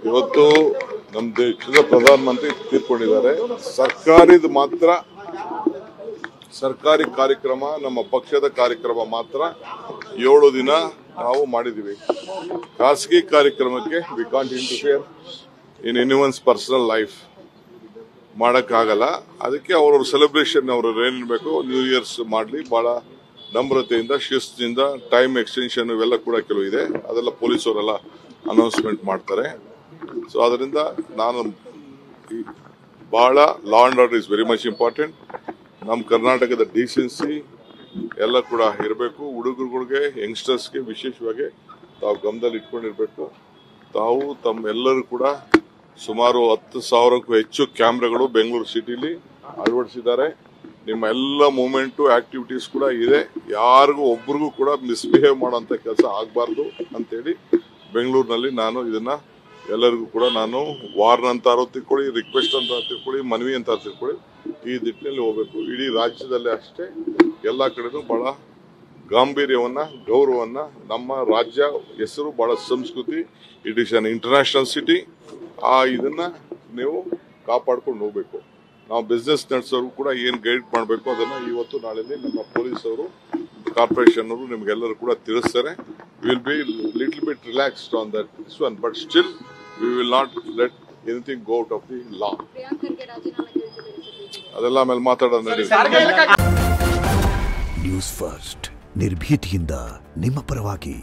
ಇವತ್ತು ನಮ್ಮ ದೇಶದ ಪ್ರಧಾನಮಂತ್ರಿ ತೀರ್ಕೊಂಡಿದ್ದಾರೆ. ಸರ್ಕಾರಿ ಕಾರ್ಯಕ್ರಮ, ನಮ್ಮ ಪಕ್ಷದ ಕಾರ್ಯಕ್ರಮ ಮಾತ್ರ 7 ದಿನ ನಾವು ಮಾಡಿದ್ದೀವಿ. ಖಾಸಗಿ ಕಾರ್ಯಕ್ರಮಕ್ಕೆ we can't interfere in anyone's personal life, ಮಾಡೋಕ್ಕಾಗಲ್ಲ. ಅದಕ್ಕೆ ಅವ್ರವ್ರ ಸೆಲೆಬ್ರೇಷನ್ ಅವ್ರವ್ರು ಏನಿರಬೇಕು ನ್ಯೂ ಇಯರ್ಸ್ ಮಾಡಲಿ, ಬಹಳ ನಮ್ರತೆಯಿಂದ ಶಿಸ್ತಿನಿಂದ. ಟೈಮ್ ಎಕ್ಸ್ಟೆನ್ಷನ್ ಇವೆಲ್ಲ ಕೂಡ ಕೆಲವು ಇದೆ, ಅದೆಲ್ಲ ಪೊಲೀಸವರೆಲ್ಲ ಅನೌನ್ಸ್ಮೆಂಟ್ ಮಾಡ್ತಾರೆ. ಸೊ ಅದರಿಂದ ನಾನು ಬಹಳ law and order is very much important. ನಮ್ಮ ಕರ್ನಾಟಕದ ಡೀಸೆನ್ಸಿ ಎಲ್ಲ ಕೂಡ ಇರಬೇಕು. ಹುಡುಗರುಗಳಿಗೆ, ಯಂಗ್ಸ್ಟರ್ಸ್ಗೆ ವಿಶೇಷವಾಗಿ ತಾವು ಗಮನದಲ್ಲಿ ಇಟ್ಕೊಂಡಿರ್ಬೇಕು. ತಾವು ತಮ್ಮೆಲ್ಲರೂ ಕೂಡ ಸುಮಾರು 10,000ಕ್ಕೂ ಹೆಚ್ಚು ಕ್ಯಾಮ್ರಾಗಳು ಬೆಂಗಳೂರು ಸಿಟಿಲಿ ಅಳವಡಿಸಿದ್ದಾರೆ. ನಿಮ್ಮ ಎಲ್ಲ ಮೂವ್ಮೆಂಟು ಆಕ್ಟಿವಿಟೀಸ್ ಕೂಡ ಇದೆ. ಯಾರಿಗೂ ಒಬ್ರಿಗೂ ಕೂಡ ಮಿಸ್ಬಿಹೇವ್ ಮಾಡೋಂಥ ಕೆಲಸ ಆಗಬಾರ್ದು ಅಂತೇಳಿ ಬೆಂಗಳೂರಿನಲ್ಲಿ ನಾನು ಇದನ್ನ ಎಲ್ಲರಿಗೂ ಕೂಡ ನಾನು ವಾರ್ನ್ ಅಂತಾರೋ ತಿಳ್ಕೊಳ್ಳಿ, ರಿಕ್ವೆಸ್ಟ್ ಅಂತ ತಿಳ್ಕೊಳ್ಳಿ, ಮನವಿ ಅಂತ ತಿಳ್ಕೊಳ್ಳಿ, ಈ ದಿಟ್ಟಿನಲ್ಲಿ ಹೋಗ್ಬೇಕು. ಇಡೀ ರಾಜ್ಯದಲ್ಲೇ ಅಷ್ಟೇ ಎಲ್ಲ ಕಡೆನೂ ಬಹಳ ಗಾಂಭೀರ್ಯವನ್ನ, ಗೌರವವನ್ನ, ನಮ್ಮ ರಾಜ್ಯ ಹೆಸರು ಬಹಳ ಸಂಸ್ಕೃತಿ, it is an international city. ಇದನ್ನ ನೀವು ಕಾಪಾಡ್ಕೊಂಡು ಹೋಗ್ಬೇಕು. ನಾವು ಬಿಸ್ನೆಸ್ ನಡೆಸೋರು ಕೂಡ ಏನು ಗೈಡ್ ಮಾಡಬೇಕು ಅದನ್ನ ಇವತ್ತು ನಾಳೆಯಲ್ಲಿ ನಮ್ಮ ಪೊಲೀಸವರು, ಕಾರ್ಪೊರೇಷನ್ ಅವರು ನಿಮ್ಗೆಲ್ಲರೂ ಕೂಡ ತಿಳಿಸ್ತಾರೆ. Will be little bit relaxed on that this one, but still we will not let anything go out of the law. ಅದೆಲ್ಲ ಆಮೇಲೆ ಮಾತಾಡೋಣ. ನ್ಯೂಸ್ ಫಸ್ಟ್, ನಿರ್ಭೀತಿಯಿಂದ ನಿಮ್ಮ ಪರವಾಗಿ.